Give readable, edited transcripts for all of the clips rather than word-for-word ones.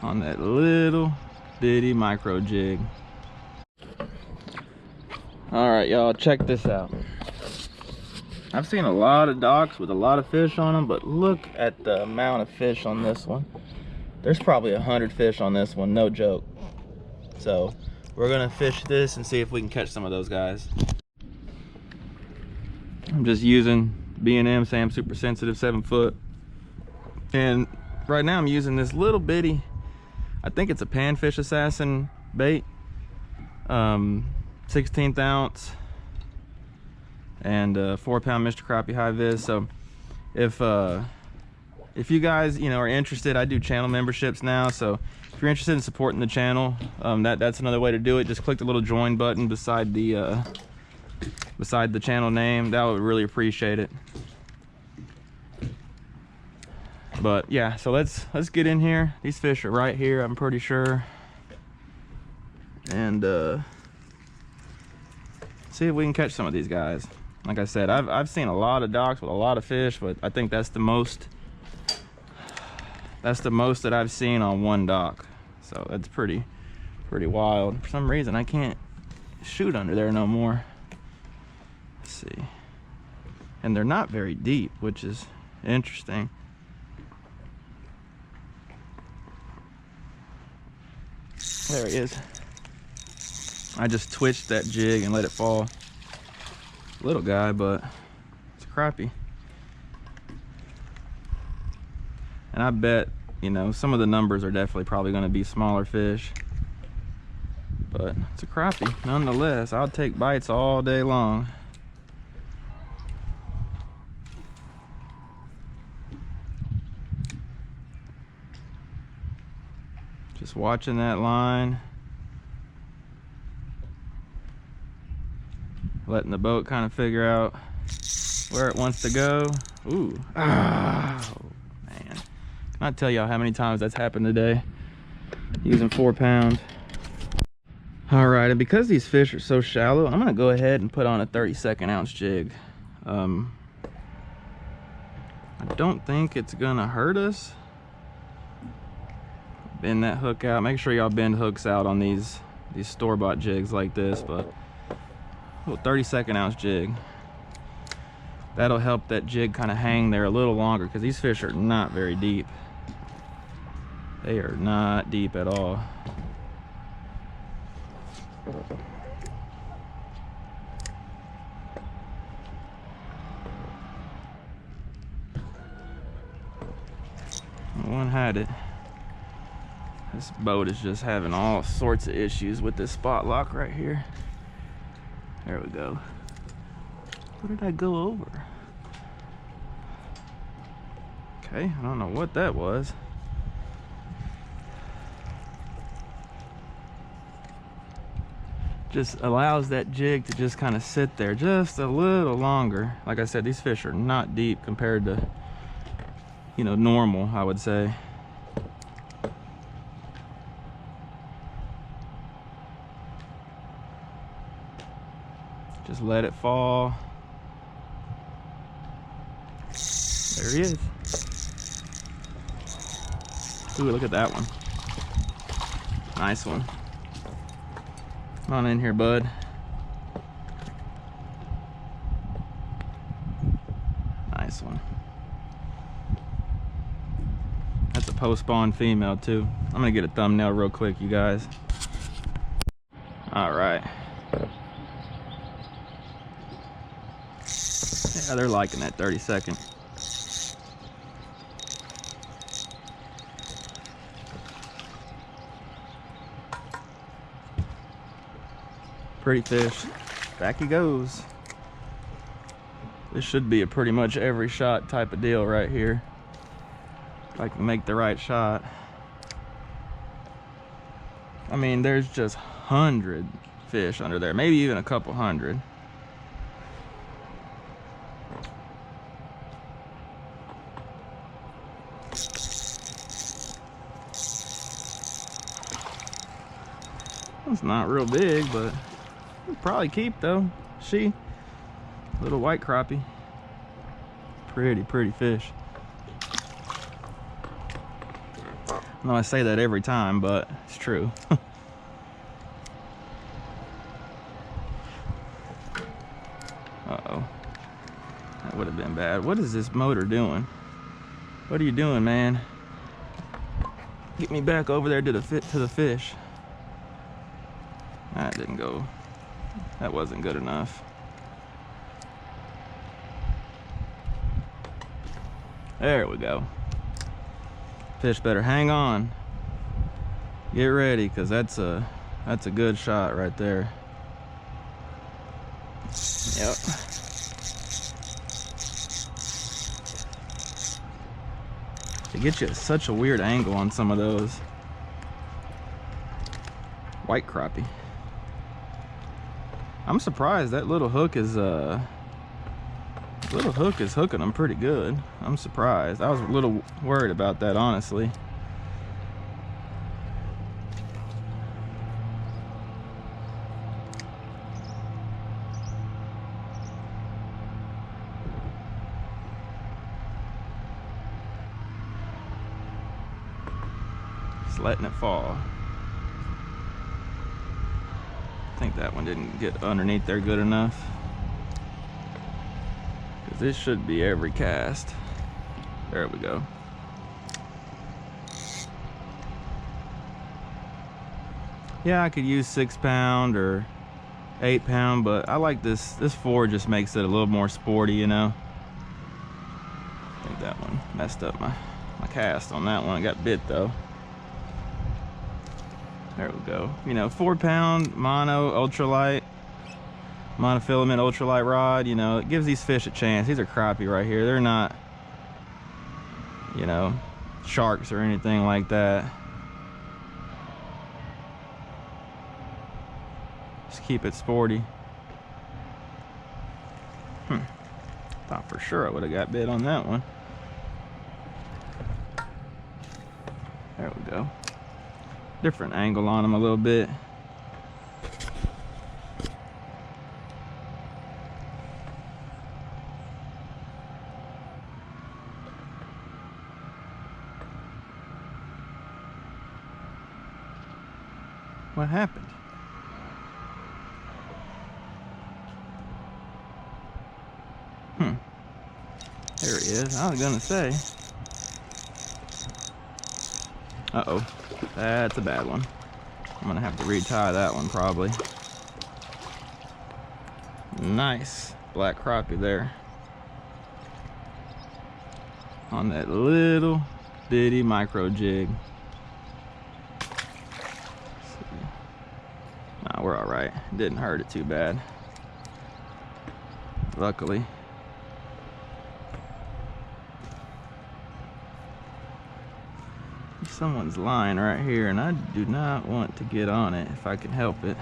on that little bitty micro jig. All right, y'all, check this out. I've seen a lot of docks with a lot of fish on them, but look at the amount of fish on this one. There's probably 100 fish on this one, no joke. So we're gonna fish this and see if we can catch some of those guys. I'm just using BnM Sam Super Sensitive 7-foot. And right now I'm using this little bitty, I think it's a panfish assassin bait, 16th ounce and 4-pound Mr. Crappie high vis. So if you guys are interested, I do channel memberships now, so if you're interested in supporting the channel, that's another way to do it. Just click the little join button beside the channel name. That would really appreciate it. But yeah, so let's get in here. These fish are right here, I'm pretty sure, and see if we can catch some of these guys. Like I said, I've seen a lot of docks with a lot of fish, but I think that's the most that I've seen on one dock. So that's pretty wild. For some reason I can't shoot under there no more. Let's see. And they're not very deep, which is interesting. There he is. I just twitched that jig and let it fall. Little guy, but it's a crappie. And I bet, some of the numbers are definitely probably going to be smaller fish. But it's a crappie nonetheless. I'll take bites all day long. Just watching that line. Letting the boat kind of figure out where it wants to go. Ooh. Oh, man. Can I tell y'all how many times that's happened today? Using 4-pound. All right, and because these fish are so shallow, I'm gonna go ahead and put on a 32nd ounce jig. I don't think it's gonna hurt us. Bend that hook out. Make sure y'all bend hooks out on these store-bought jigs like this, but little 32nd ounce jig. That'll help that jig kind of hang there a little longer, because these fish are not very deep. They are not deep at all. One had it. This boat is just having all sorts of issues with this spot lock right here. There we go. Where did I go over? Okay, I don't know what that was. Just allows that jig to just kind of sit there just a little longer. Like I said, these fish are not deep compared to, normal, I would say. Just let it fall. There he is. Ooh, look at that one. Nice one. Come on in here, bud. Nice one. That's a post-spawn female too. I'm gonna get a thumbnail real quick, you guys. All right. Yeah, they're liking that 32nd. Pretty fish. Back he goes. This should be a pretty much every shot type of deal right here, if I can make the right shot. I mean, there's just 100 fish under there, maybe even a couple hundred. It's not real big, but we'll probably keep though. Little white crappie. Pretty fish. I know I say that every time, but it's true. Uh-oh. That would have been bad. What is this motor doing? What are you doing, man? Get me back over there to the fish. That didn't go. That wasn't good enough. There we go. Fish better hang on. Get ready, because that's a good shot right there. Yep. It gets you at such a weird angle on some of those. White crappie. I'm surprised that little hook is hooking them pretty good. I'm surprised. I was a little worried about that, honestly. Just letting it fall. I think that one didn't get underneath there good enough. Because this should be every cast. There we go. Yeah, I could use 6 pound or 8 pound, but I like this. This 4 just makes it a little more sporty, you know. I think that one messed up my cast on that one. I got bit though. There we go. You know, 4 pound mono ultralight, monofilament ultralight rod. You know, it gives these fish a chance. These are crappie right here. They're not, you know, sharks or anything like that. Just keep it sporty. Thought for sure I would have got bit on that one. There we go. Different angle on them a little bit. What happened? There he is. I was gonna say. Uh-oh. That's a bad one. I'm gonna have to retie that one probably. Nice black crappie there. On that little bitty micro jig. Nah, we're all right. Didn't hurt it too bad. Luckily. Someone's line right here, and I do not want to get on it if I can help it.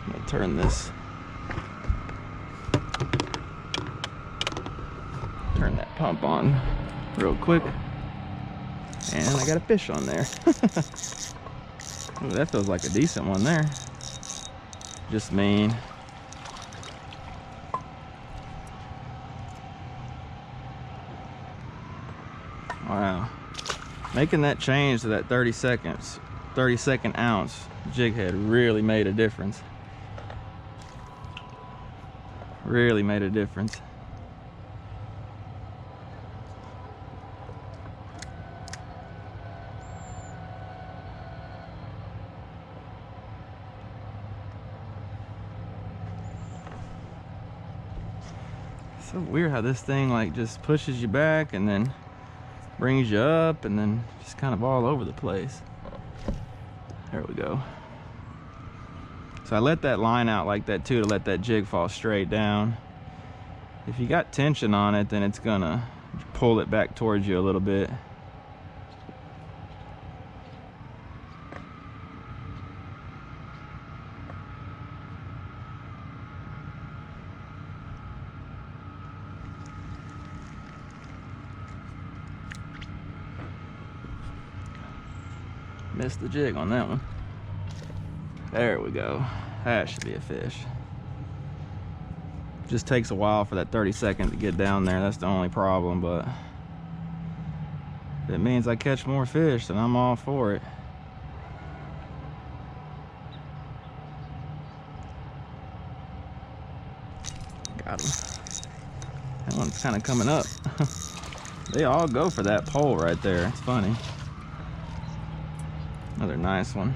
I'm gonna turn that pump on real quick, and I got a fish on there. Ooh, that feels like a decent one there. Just mean. Wow, making that change to that 30-second ounce jig head really made a difference. Really made a difference. It's so weird how this thing like just pushes you back and then brings you up and then just kind of all over the place. There we go. So I let that line out like that too to let that jig fall straight down. If you got tension on it, then it's gonna pull it back towards you a little bit. Missed the jig on that one. There we go. That should be a fish. Just takes a while for that 30-second to get down there. That's the only problem, but if it means I catch more fish, then I'm all for it. Got him. That one's kind of coming up. They all go for that pole right there. It's funny. Another nice one.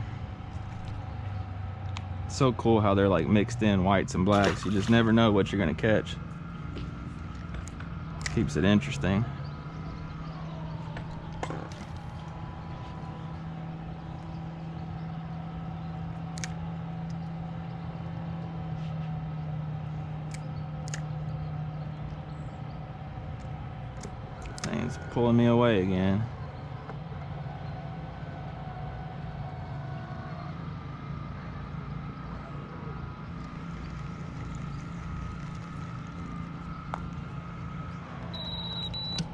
It's so cool how they're like mixed in whites and blacks. You just never know what you're gonna catch. Keeps it interesting. Thing's pulling me away again.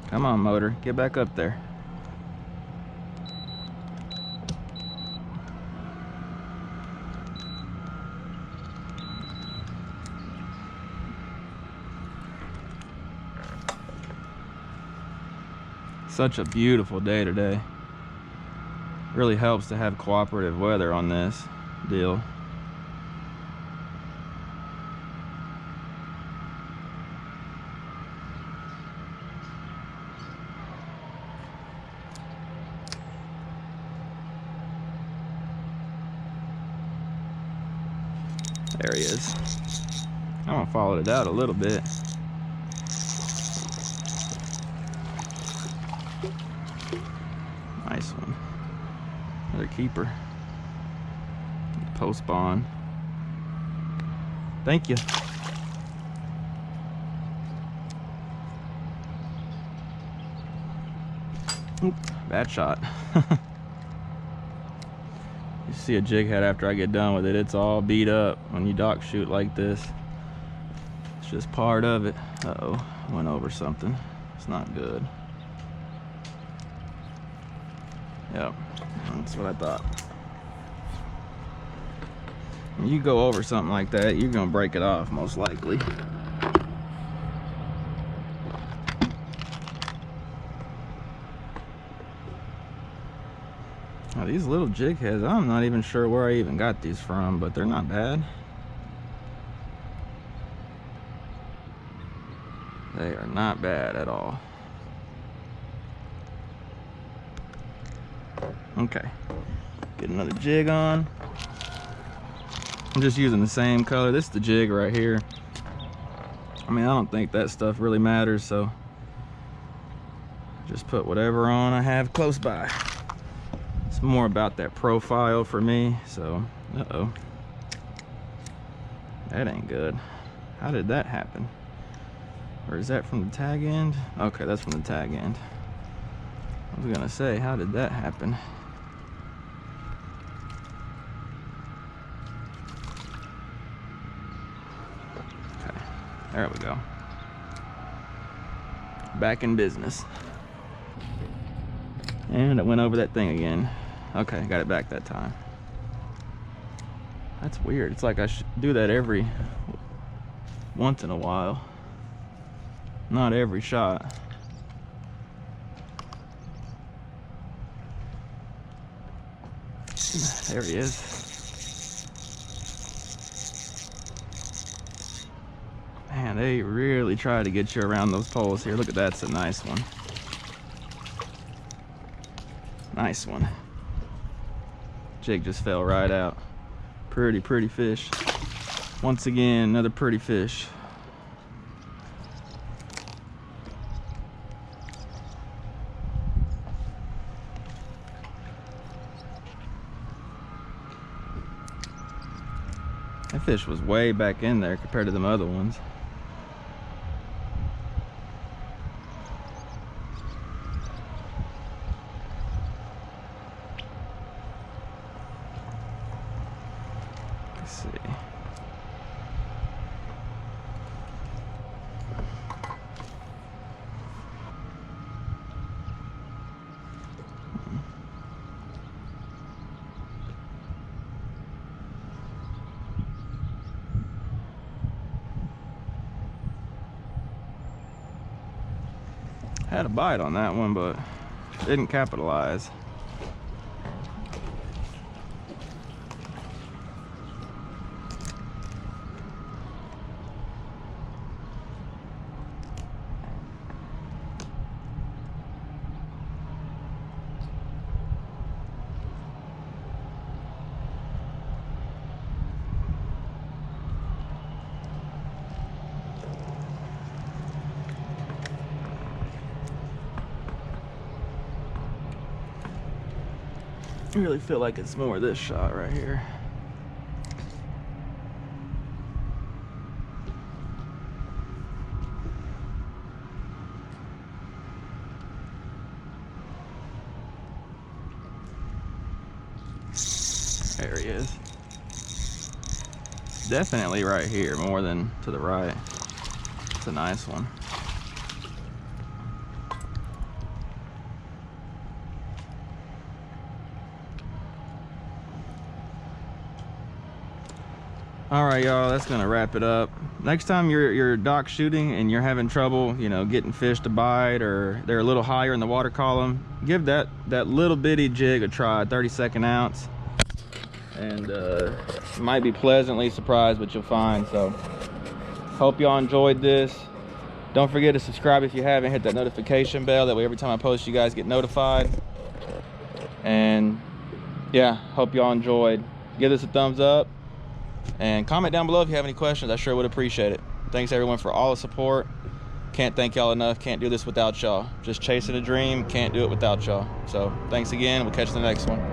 Come on, motor, get back up there. Such a beautiful day today. Really helps to have cooperative weather on this deal. There he is. I'm gonna follow it out a little bit. Nice one. Another keeper. Post spawn. Thank you. Oop, bad shot. You see a jig head after I get done with it, it's all beat up when you dock shoot like this. It's just part of it. Uh-oh, went over something. It's not good. Yep, that's what I thought. When you go over something like that, you're gonna break it off most likely. Now, these little jig heads, I'm not even sure where I even got these from, but they're not bad. They are not bad at all. Okay, get another jig on. I'm just using the same color. This is the jig right here. I mean, I don't think that stuff really matters, so just put whatever on I have close by. It's more about that profile for me, so uh-oh. That ain't good. How did that happen? Or is that from the tag end? Okay, that's from the tag end. I was gonna say, how did that happen? Okay, there we go. Back in business. And it went over that thing again. Okay, got it back that time. That's weird. It's like I should do that every once in a while. Not every shot. There he is. Man, they really try to get you around those poles here. Look at that, it's a nice one. Nice one. Jig just fell right out. Pretty fish. Once again, another pretty fish. That fish was way back in there compared to them other ones. Let's see. Had a bite on that one, but didn't capitalize. I really feel like it's more this shot right here. There he is. Definitely right here, more than to the right. It's a nice one. All right, y'all, that's gonna wrap it up. Next time you're dock shooting and you're having trouble, you know, getting fish to bite, or they're a little higher in the water column, give that little bitty jig a try, 32nd ounce. And you might be pleasantly surprised what you'll find. So hope y'all enjoyed this. Don't forget to subscribe if you haven't. Hit that notification bell, that way every time I post you guys get notified. And yeah, hope y'all enjoyed. Give this a thumbs up and comment down below if you have any questions. I sure would appreciate it. Thanks everyone for all the support. Can't thank y'all enough. Can't do this without y'all. Just chasing a dream, can't do it without y'all. So thanks again. We'll catch you in the next one.